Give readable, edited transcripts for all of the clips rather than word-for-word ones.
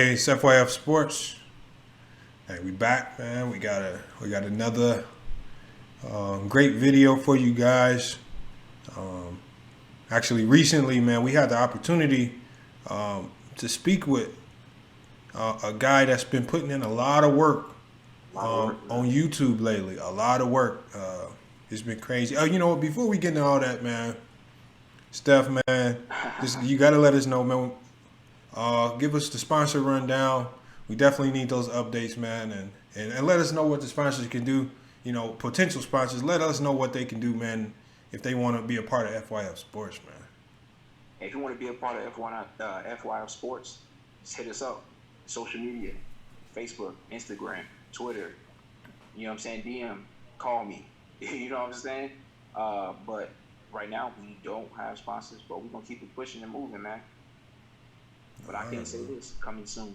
Hey, it's FYF Sports. Hey, we back, man. We got another great video for you guys. Actually, recently, man, we had the opportunity to speak with a guy that's been putting in a lot of work on YouTube lately. A lot of work. It's been crazy. Oh, you know what? Before we get into all that, man, Steph, man, you got to let us know, man. Give us the sponsor rundown. We definitely need those updates, man, and let us know what the sponsors can do. You know, potential sponsors, let us know what they can do, man, if they want to be a part of FYF Sports, man. If you want to be a part of FYF Sports, just hit us up. Social media, Facebook, Instagram, Twitter. You know what I'm saying? DM, call me. You know what I'm saying? But right now, we don't have sponsors, but we're going to keep it pushing and moving, man. But I can say this, coming soon.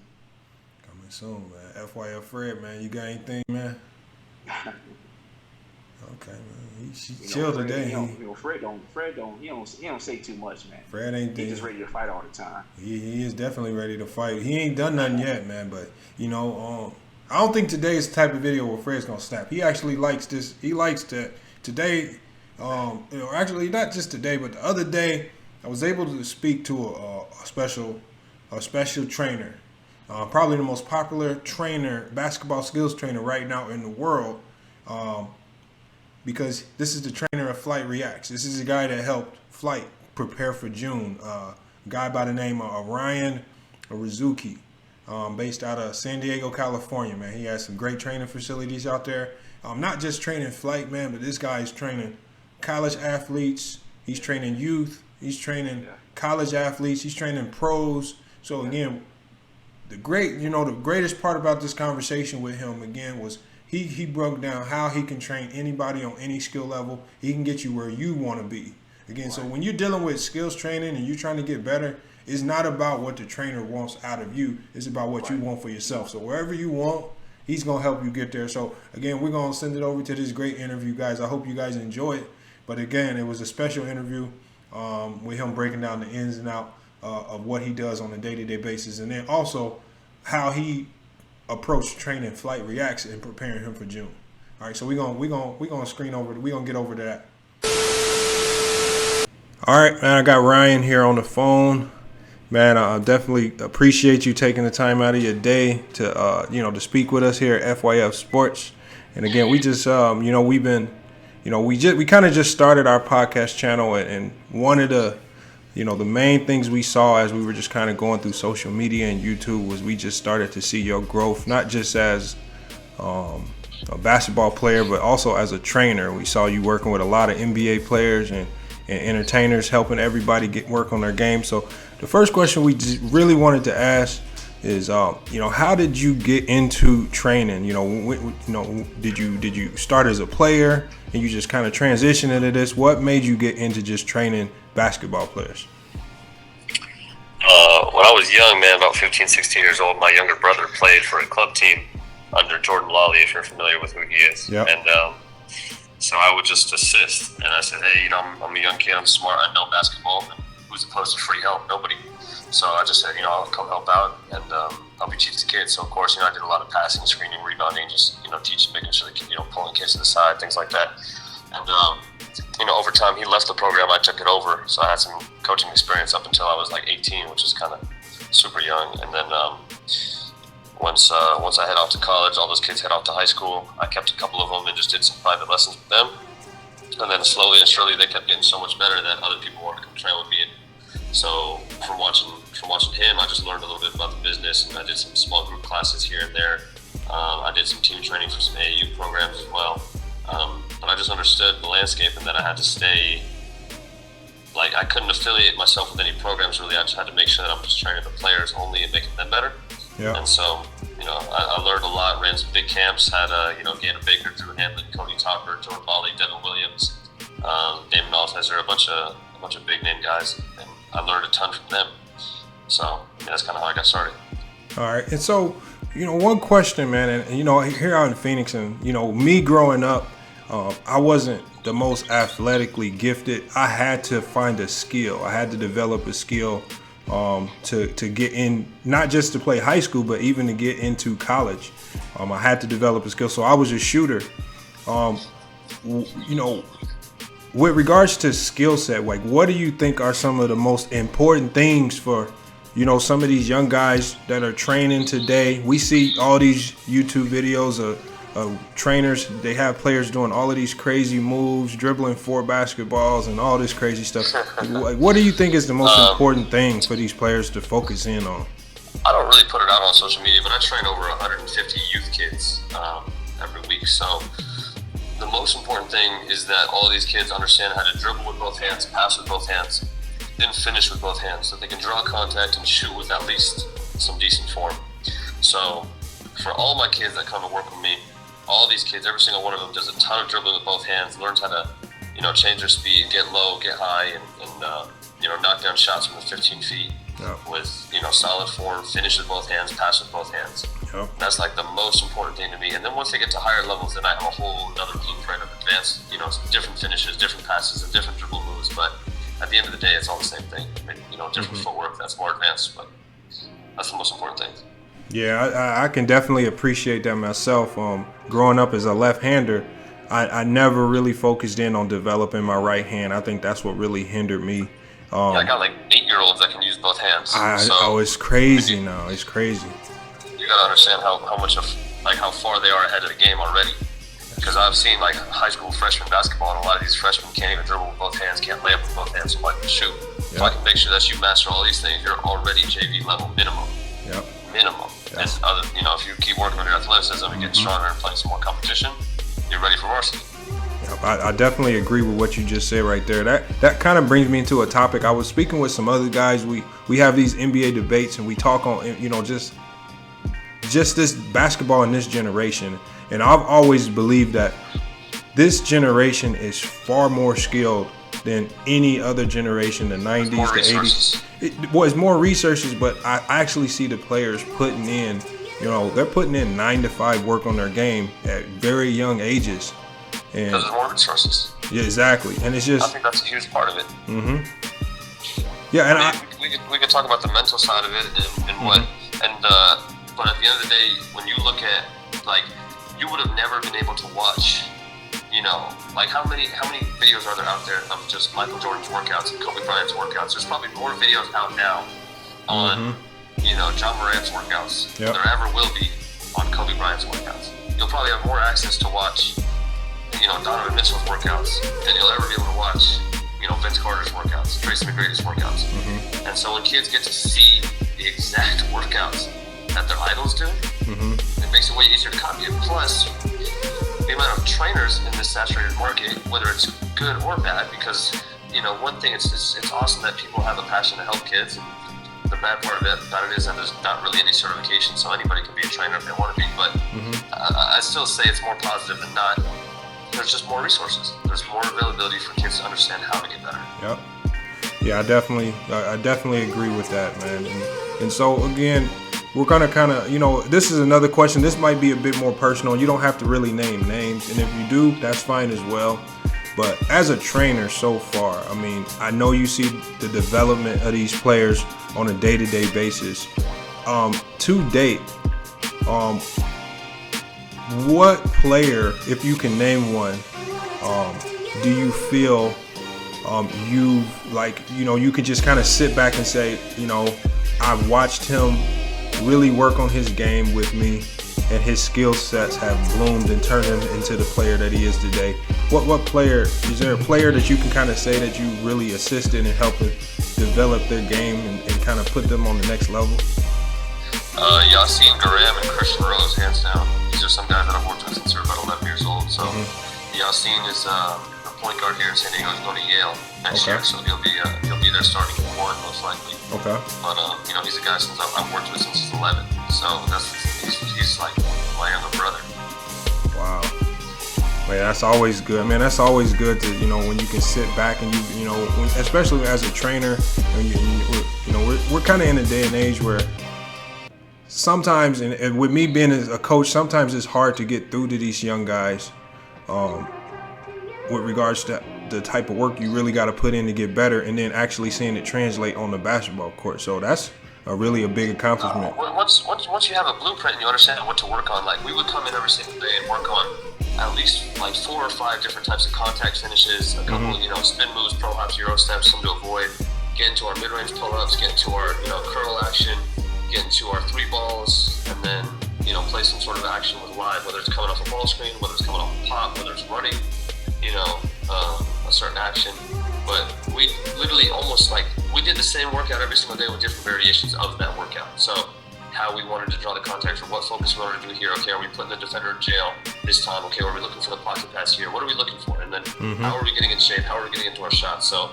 Coming soon, man. FYF Fred, man, you got anything, man? Okay, man. He chill today. Fred don't say too much, man. Fred ain't He's just ready to fight all the time. He is definitely ready to fight. He ain't done nothing yet, man. But you know, I don't think today is the type of video where Fred's gonna snap. He actually likes this. He likes that today. Actually, not just today, but the other day, I was able to speak to a special trainer, probably the most popular trainer, basketball skills trainer right now in the world, because this is the trainer of FlightReacts. This is a guy that helped Flight prepare for June. A guy by the name of Ryan Razooky, based out of San Diego, California, man. He has some great training facilities out there. Not just training Flight, man, but this guy is training college athletes. He's training youth. He's training college athletes. He's training pros. So again, the greatest part about this conversation with him again was he broke down how he can train anybody on any skill level. He can get you where you want to be. Again, so when you're dealing with skills training and you're trying to get better, it's not about what the trainer wants out of you. It's about what you want for yourself. So wherever you want, he's going to help you get there. So again, we're going to send it over to this great interview, guys. I hope you guys enjoy it. But again, it was a special interview with him breaking down the ins and outs of what he does on a day-to-day basis, and then also how he approached training FlightReacts and preparing him for June. All right, so we're gonna screen over. We're gonna get over to that. All right, man. I got Ryan here on the phone. Man, I definitely appreciate you taking the time out of your day to to speak with us here at FYF Sports. And again, we just we kind of just started our podcast channel, and one of the the main things we saw as we were just kind of going through social media and YouTube was we just started to see your growth, not just as a basketball player, but also as a trainer. We saw you working with a lot of NBA players and entertainers, helping everybody get work on their game. So the first question we just really wanted to ask is, how did you get into training? Did you start as a player and you just kind of transition into this? What made you get into just training basketball players? When I was young, man, about 15, 16 years old, my younger brother played for a club team under Jordan Lawley, if you're familiar with who he is. Yep. And so I would just assist. And I said, hey, I'm a young kid, I'm smart, I know basketball. And who's opposed to free help? Nobody. So I just said, I'll come help out and I'll be teaching the kids. So of course, I did a lot of passing, screening, rebounding, just teaching, making sure the kid, pulling kids to the side, things like that. And over time, he left the program, I took it over. So I had some coaching experience up until I was like 18, which is kind of super young. And then once I head off to college, all those kids head off to high school. I kept a couple of them and just did some private lessons with them. And then slowly and surely, they kept getting so much better that other people wanted to come train with me. So from watching him, I just learned a little bit about the business, and I did some small group classes here and there. I did some team training for some AAU programs as well. But I just understood the landscape, and then I had to stay. Like, I couldn't affiliate myself with any programs really. I just had to make sure that I'm just training the players only and making them better. Yeah. And so, I learned a lot. Ran some big camps. Had Gainer Baker, Drew Hamlin, Cody Topper, Jordan Lawley, Devin Williams, Damon Altheiser, a bunch of big name guys, and I learned a ton from them. So that's kind of how I got started. All right, and so one question, man, and here out in Phoenix, and me growing up, I wasn't the most athletically gifted. I had to find a skill. I had to develop a skill to get in, not just to play high school, but even to get into college. I had to develop a skill. So I was a shooter. You know, with regards to skill set, like what do you think are some of the most important things for, you know, some of these young guys that are training today? We see all these YouTube videos of trainers. They have players doing all of these crazy moves, dribbling 4 basketballs and all this crazy stuff. Like, what do you think is the most important thing for these players to focus in on? I don't really put it out on social media, but I train over 150 youth kids every week. So the most important thing is that all of these kids understand how to dribble with both hands, pass with both hands, then finish with both hands, so they can draw contact and shoot with at least some decent form. So for all my kids that come to work with me, all these kids, every single one of them does a ton of dribbling with both hands, learns how to, you know, change their speed, get low, get high, and you know, knock down shots from the 15 feet with, you know, solid form, finish with both hands, pass with both hands. That's like the most important thing to me. And then once they get to higher levels, then I have a whole other blueprint of advanced, you know, different finishes, different passes, and different dribble moves. But at the end of the day, it's all the same thing. You know, different footwork that's more advanced, but that's the most important thing. Yeah, I can definitely appreciate that myself. Growing up as a left-hander, I never really focused in on developing my right hand. I think that's what really hindered me. Yeah, I got like 8-year-olds that can use both hands. It's crazy now. It's crazy. You gotta understand how much of, like, how far they are ahead of the game already. Because I've seen like high school freshman basketball, and a lot of these freshmen can't even dribble with both hands, can't lay up with both hands, so I can shoot. So I can make sure that you master all these things. You're already JV level minimum. Minimum. As other, you know, if you keep working on your athleticism and getting stronger and playing some more competition, you're ready for varsity. I definitely agree with what you just said right there. That kind of brings me into a topic. I was speaking with some other guys. We have these NBA debates, and we talk on, you know, just this basketball in this generation. And I've always believed that this generation is far more skilled than any other generation, the 90s, the 80s. It's more resources, but I actually see the players putting in, you know, they're putting in 9 to 5 work on their game at very young ages. And because there's more resources. Yeah, exactly. And it's just, I think that's a huge part of it. Yeah, and we could talk about the mental side of it and what, and but at the end of the day, when you look at, like, you would have never been able to watch, you know, like how many videos are there out there of just Michael Jordan's workouts and Kobe Bryant's workouts? There's probably more videos out now on, you know, John Morant's workouts than there ever will be on Kobe Bryant's workouts. You'll probably have more access to watch, you know, Donovan Mitchell's workouts than you'll ever be able to watch, you know, Vince Carter's workouts, Tracy McGrady's workouts. And so when kids get to see the exact workouts that their idols do, it makes it way easier to copy it. Plus, the amount of trainers in this saturated market, whether it's good or bad, because, you know, one thing, it's awesome that people have a passion to help kids. The bad part of it is that there's not really any certification, so anybody can be a trainer if they want to be. But I still say it's more positive than not. There's just more resources. There's more availability for kids to understand how to get better. Yeah, I definitely agree with that, man. And so again, we're gonna kind of, you know, this is another question. This might be a bit more personal. You don't have to really name names, and if you do, that's fine as well. But as a trainer so far, I mean, I know you see the development of these players on a day-to-day basis. To date, what player, if you can name one, do you feel you've, like, you know, you could just kind of sit back and say, you know, I've watched him really work on his game with me, and his skill sets have bloomed and turned him into the player that he is today? What player, is there a player that you can kind of say that you really assisted in helping develop their game and kind of put them on the next level? Yassine Garam and Christian Rose, hands down. These are some guys that I've worked with since they're about 11 years old. So Yassine is a point guard here in San Diego. He's going to Yale next year, so he'll be there starting one most likely. But you know, he's a guy since I've worked with since he's 11. So he's like my younger brother. Wow. Man, that's always good. Man, that's always good to, you know, when you can sit back and you know, especially as a trainer, and you know, we're kind of in a day and age where sometimes, and with me being a coach, sometimes it's hard to get through to these young guys with regards to the type of work you really got to put in to get better, and then actually seeing it translate on the basketball court. So that's really a big accomplishment. Once you have a blueprint and you understand what to work on, like we would come in every single day and work on at least like 4 or 5 different types of contact finishes, a couple spin moves, pro hops, euro steps, some to avoid, get into our mid-range pull-ups, get into our curl action, get into our 3 balls, and then play some sort of action with live, whether it's coming off a ball screen, whether it's coming off a pop, whether it's running, a certain action. But we literally almost we did the same workout every single day with different variations of that workout. So how we wanted to draw the contact, or what focus we wanted to do here. Okay, are we putting the defender in jail this time? Okay, are we looking for the pocket pass here? What are we looking for? And then how are we getting in shape? How are we getting into our shots? So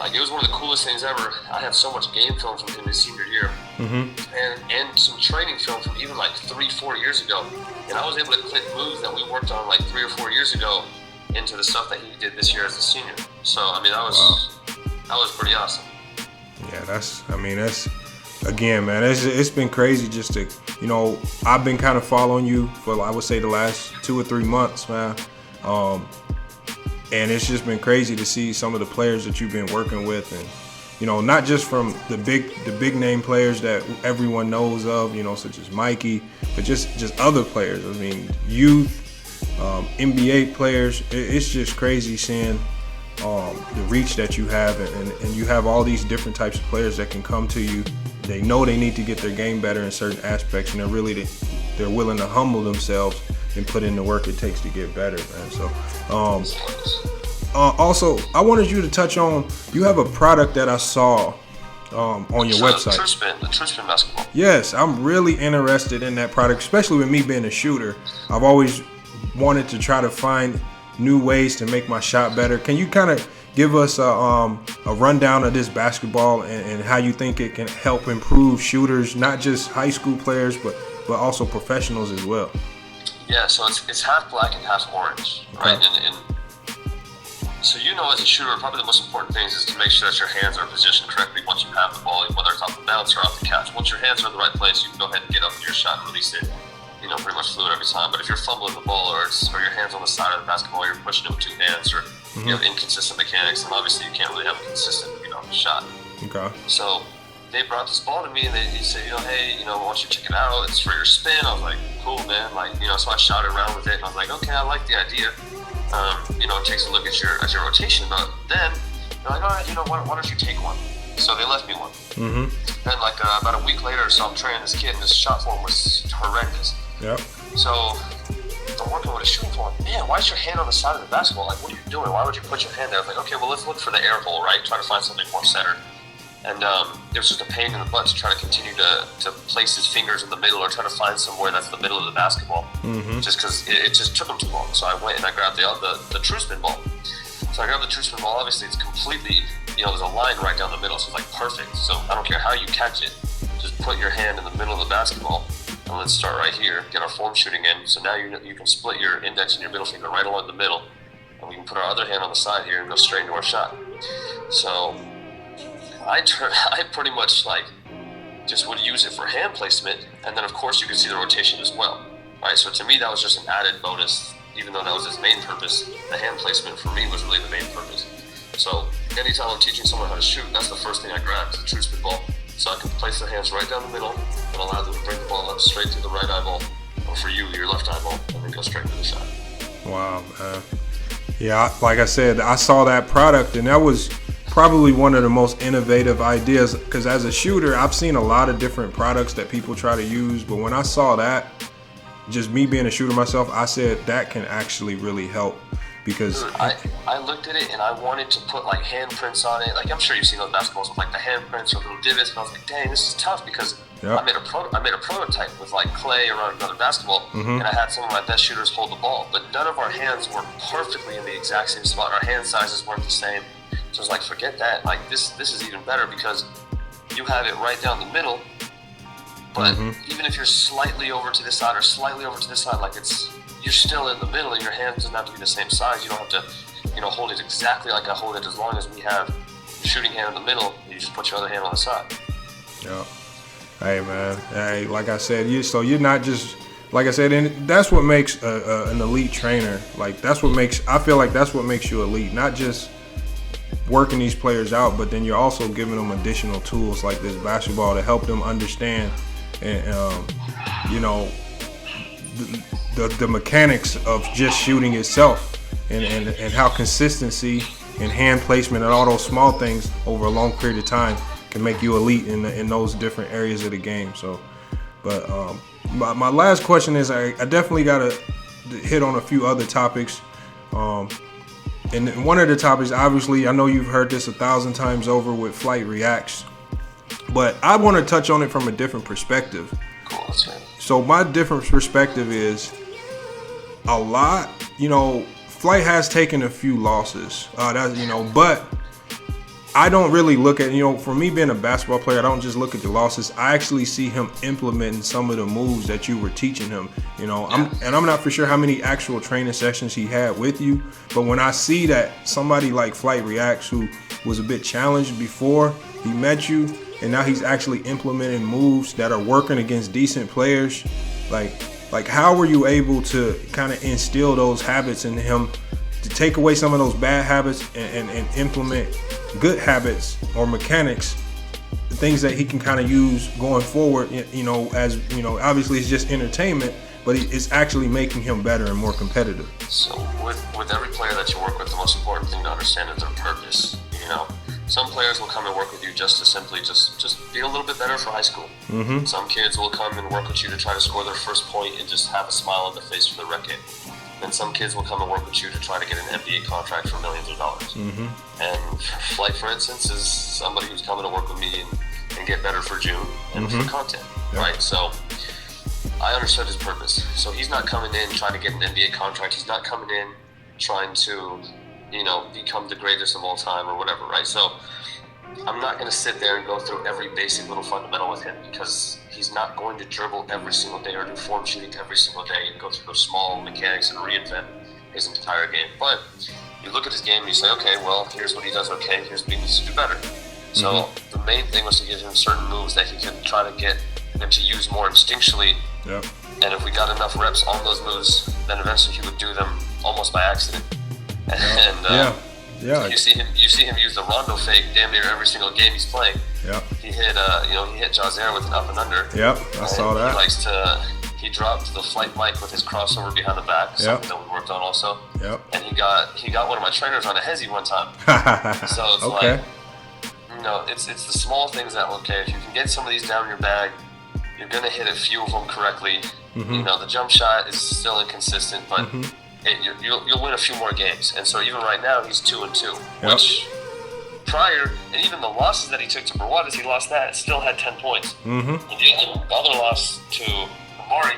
it was one of the coolest things ever. I have so much game film from him his senior year, and some training film from even 3-4 years ago. And I was able to click moves that we worked on 3 or 4 years ago into the stuff that he did this year as a senior. So that was pretty awesome. Yeah, that's again, man, it's been crazy just to I've been kind of following you for I would say the last 2 or 3 months, man. And it's just been crazy to see some of the players that you've been working with, and not just from the big name players that everyone knows of, such as Mikey, but just other players. I mean, youth, NBA players. It's just crazy seeing the reach that you have, and you have all these different types of players that can come to you. They know they need to get their game better in certain aspects, and they're willing to humble themselves and put in the work it takes to get better, man. So also I wanted you to touch on, you have a product that I saw on your website. The true spin basketball. Yes, I'm really interested in that product, especially with me being a shooter. I've always wanted to try to find new ways to make my shot better. Can you kind of give us a rundown of this basketball and how you think it can help improve shooters, not just high school players, but also professionals as well? Yeah, so it's half black and half orange, right? And so as a shooter, probably the most important thing is to make sure that your hands are positioned correctly once you have the ball, whether it's off the bounce or off the catch. Once your hands are in the right place, you can go ahead and get up in your shot and release it, pretty much fluid every time. But if you're fumbling the ball, or your hands on the side of the basketball, you're pushing it with 2 hands, or you have inconsistent mechanics, and obviously you can't really have a consistent, shot. Okay. So they brought this ball to me, and they said, hey, why don't you check it out? It's for your spin. I was like, cool, man. So I shot around with it, and I was like, okay, I like the idea. It takes a look at your rotation, but then they're like, all right, why don't you take one? So they left me one. Then about a week later, so I'm training this kid, and his shot form was horrendous. Yep. So I'm working with a shooting form. Man, why is your hand on the side of the basketball? What are you doing? Why would you put your hand there? I was like, okay, well, let's look for the air hole, right? Try to find something more centered. And it was just a pain in the butt to try to continue to place his fingers in the middle, or try to find somewhere that's the middle of the basketball, just because it just took him too long. So I went and I grabbed the true spin ball. So I grabbed the true spin ball. Obviously, it's completely, there's a line right down the middle, so it's perfect. So I don't care how you catch it, just put your hand in the middle of the basketball, and let's start right here, get our form shooting in. So now you can split your index and your middle finger right along the middle, and we can put our other hand on the side here and go straight into our shot. So I pretty much just would use it for hand placement, and then of course you can see the rotation as well, right? So to me that was just an added bonus, even though that was its main purpose. The hand placement for me was really the main purpose. So anytime I'm teaching someone how to shoot, that's the first thing I grab, is the true spin ball, so I can place their hands right down the middle and allow them to bring the ball up straight through the right eyeball, or for you, your left eyeball, and then go straight to the shot. Wow, man. Yeah, like I said, I saw that product, and that was probably one of the most innovative ideas, because as a shooter, I've seen a lot of different products that people try to use, but when I saw that, just me being a shooter myself, I said that can actually really help, because I looked at it and I wanted to put handprints on it. I'm sure you've seen those basketballs with the handprints or little divots, and I was like, dang, this is tough, because I made a prototype with clay around another basketball, and I had some of my best shooters hold the ball, but none of our hands were perfectly in the exact same spot. Our hand sizes weren't the same. So I was like, forget that. This is even better, because you have it right down the middle, but even if you're slightly over to this side or slightly over to this side, you're still in the middle, and your hand doesn't have to be the same size. You don't have to, hold it exactly like I hold it. As long as we have the shooting hand in the middle, you just put your other hand on the side. Yeah. Hey, man. Hey, like I said, you're not just like I said, and that's what makes an elite trainer. Like I feel like that's what makes you elite. Not just working these players out, but then you're also giving them additional tools like this basketball to help them understand and you know, the mechanics of just shooting itself, and how consistency and hand placement and all those small things over a long period of time can make you elite in those different areas of the game. So, but my last question is, I definitely gotta hit on a few other topics. And one of the topics, obviously, I know you've heard this 1,000 times over with FlightReacts, but I want to touch on it from a different perspective. Cool, that's right. So my different perspective is a lot, you know, Flight has taken a few losses, but I don't really look at, for me being a basketball player, I don't just look at the losses. I actually see him implementing some of the moves that you were teaching him. I'm not for sure how many actual training sessions he had with you, but when I see that somebody like FlightReacts, who was a bit challenged before he met you, and now he's actually implementing moves that are working against decent players, like how were you able to kind of instill those habits in him to take away some of those bad habits and implement good habits or mechanics, things that he can kind of use going forward, as obviously it's just entertainment, but it's actually making him better and more competitive. So with every player that you work with, the most important thing to understand is their purpose. Some players will come and work with you just to simply just be a little bit better for high school. Mm-hmm. Some kids will come and work with you to try to score their first point and just have a smile on their face for the rec game. And some kids will come and work with you to try to get an NBA contract for millions of dollars. Mm-hmm. And Flight, for instance, is somebody who's coming to work with me and get better for June and for content, right? So I understood his purpose. So he's not coming in trying to get an NBA contract. He's not coming in trying to, become the greatest of all time or whatever, right? So I'm not going to sit there and go through every basic little fundamental with him, because he's not going to dribble every single day or do form shooting every single day and go through those small mechanics and reinvent his entire game. But you look at his game and you say, okay, well, here's what he does okay, here's what he needs to do better. So the main thing was to give him certain moves that he could try to get him to use more instinctually. Yep. And if we got enough reps on those moves, then eventually he would do them almost by accident. And you see him use the Rondo fake damn near every single game he's playing. Yep. He hit Jazair with an up and under. Yep, I saw that. He dropped the flight mic with his crossover behind the back, something that we worked on also. Yep. And he got one of my trainers on a hezzy one time. So it's okay. It's the small things that, okay, if you can get some of these down your bag, you're gonna hit a few of them correctly. Mm-hmm. The jump shot is still inconsistent, but you'll win a few more games. And so even right now, he's 2-2, which prior, and even the losses that he took to Brawadas, he lost that, still had 10 points. Mm-hmm. And the other loss to Amari,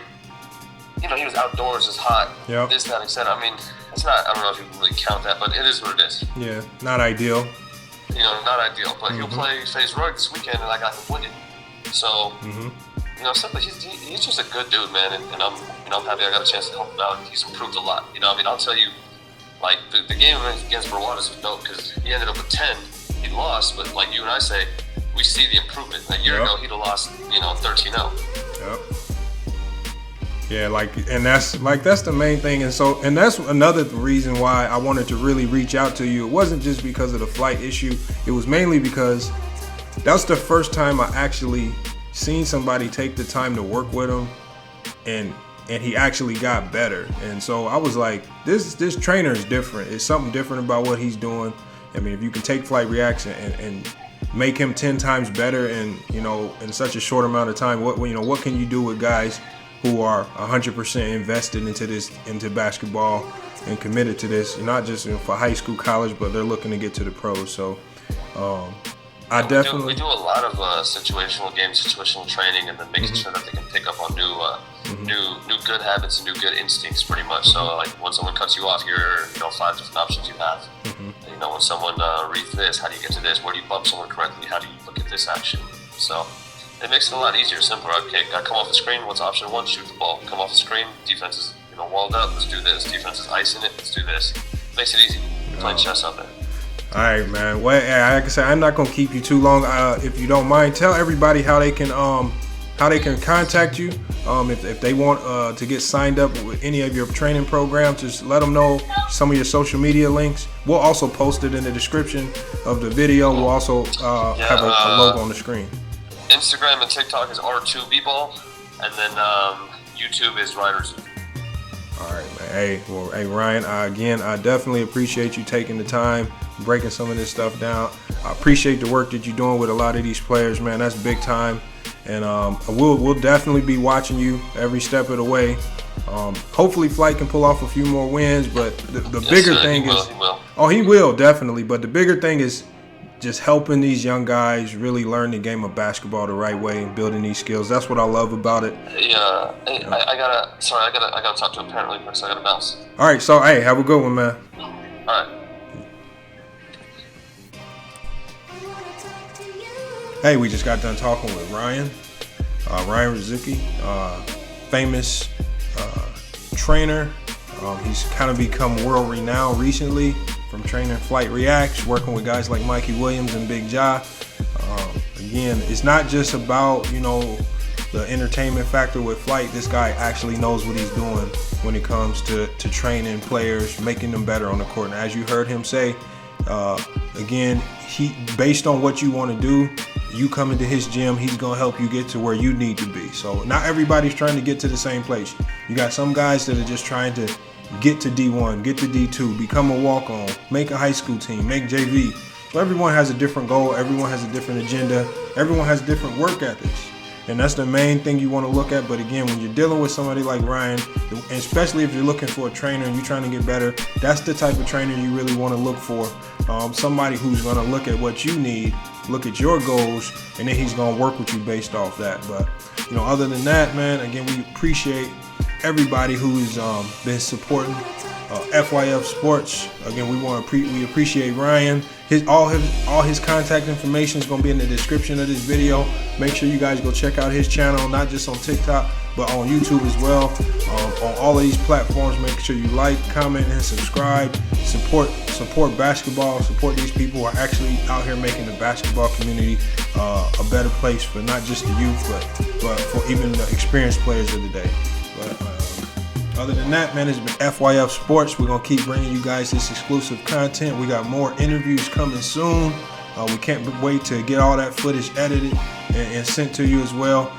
he was outdoors, it's hot, this, that, etc. I mean, it's not, I don't know if you can really count that, but it is what it is. Yeah, not ideal. Not ideal, but he'll play FaZe Roy this weekend, and I got him winning. So, simply, he's just a good dude, man, and I'm happy I got a chance to help him out. He's improved a lot. I'll tell you, like, the game against Brawadas was dope, because he ended up with 10. He lost, but like you and I say, we see the improvement. A year ago, he'd have lost, 13-0. Yep. Yeah, and that's the main thing, and that's another reason why I wanted to really reach out to you. It wasn't just because of the flight issue. It was mainly because that's the first time I actually seen somebody take the time to work with him, and he actually got better. And so I was like, this trainer is different. It's something different about what he's doing. I mean, if you can take FlightReacts and make him 10 times better, and in such a short amount of time, what can you do with guys who are 100% invested into basketball and committed to this, not just for high school, college, but they're looking to get to the pros. So we do a lot of situational training, and then making sure that they can pick up on new good habits and new good instincts, pretty much. So like when someone cuts you off, here 5 different options you have. When someone reads this, how do you get to this? Where do you bump someone correctly? How do you look at this action? So it makes it a lot easier, simpler. Okay, I come off the screen. What's option 1? Shoot the ball. Come off the screen. Defense is walled up. Let's do this. Defense is icing it. Let's do this. Makes it easy. Playing chess out there. All right, man. Well, like I said, I'm not gonna keep you too long. If you don't mind, tell everybody how they can how they can contact you. If they want to get signed up with any of your training programs, just let them know some of your social media links. We'll also post it in the description of the video. We'll also have a logo on the screen. Instagram and TikTok is R2Bball, and then YouTube is Razooky. All right, man. Hey, Ryan. I definitely appreciate you taking the time, breaking some of this stuff down. I appreciate the work that you're doing with a lot of these players, man. That's big time. And we'll definitely be watching you every step of the way. Hopefully Flight can pull off a few more wins, but the bigger thing is, he will definitely. But the bigger thing is just helping these young guys really learn the game of basketball the right way and building these skills. That's what I love about it. Yeah. Hey, I gotta talk to a parent really quick, so I gotta bounce. All right, so hey, have a good one, man. All right. Hey, we just got done talking with Ryan Razooky, famous trainer. He's kind of become world renowned recently from training FlightReacts, working with guys like Mikey Williams and Big Ja. Again, it's not just about, the entertainment factor with Flight. This guy actually knows what he's doing when it comes to training players, making them better on the court. And as you heard him say, again, he based on what you want to do, you come into his gym, he's going to help you get to where you need to be. So not everybody's trying to get to the same place. You got some guys that are just trying to get to D1, get to D2, become a walk-on, make a high school team, make JV. So everyone has a different goal. Everyone has a different agenda. Everyone has different work ethics. And that's the main thing you want to look at. But again, when you're dealing with somebody like Ryan, and especially if you're looking for a trainer and you're trying to get better, that's the type of trainer you really want to look for. Somebody who's going to look at what you need, look at your goals, and then he's going to work with you based off that. But, other than that, man, again, we appreciate everybody who's been supporting FYF Sports. Again, we appreciate Ryan. All his contact information is going to be in the description of this video. Make sure you guys go check out his channel, not just on TikTok, but on YouTube as well. On all of these platforms, make sure you like, comment, and subscribe. Support basketball. Support these people who are actually out here making the basketball community a better place for not just the youth, but for even the experienced players of the day. But other than that, man, it's been FYF Sports. We're going to keep bringing you guys this exclusive content. We got more interviews coming soon. We can't wait to get all that footage edited and sent to you as well.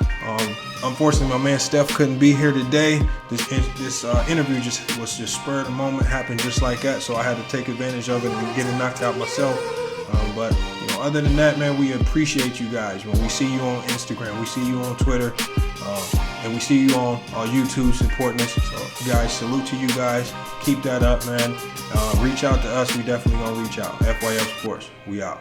Unfortunately, my man Steph couldn't be here today. This interview was just spur of the moment, happened just like that. So I had to take advantage of it and get it knocked out myself. But other than that, man, we appreciate you guys. When we see you on Instagram, we see you on Twitter, and we see you on YouTube supporting us. So, guys, salute to you guys. Keep that up, man. Reach out to us. We definitely gonna reach out. FYF Sports. We out.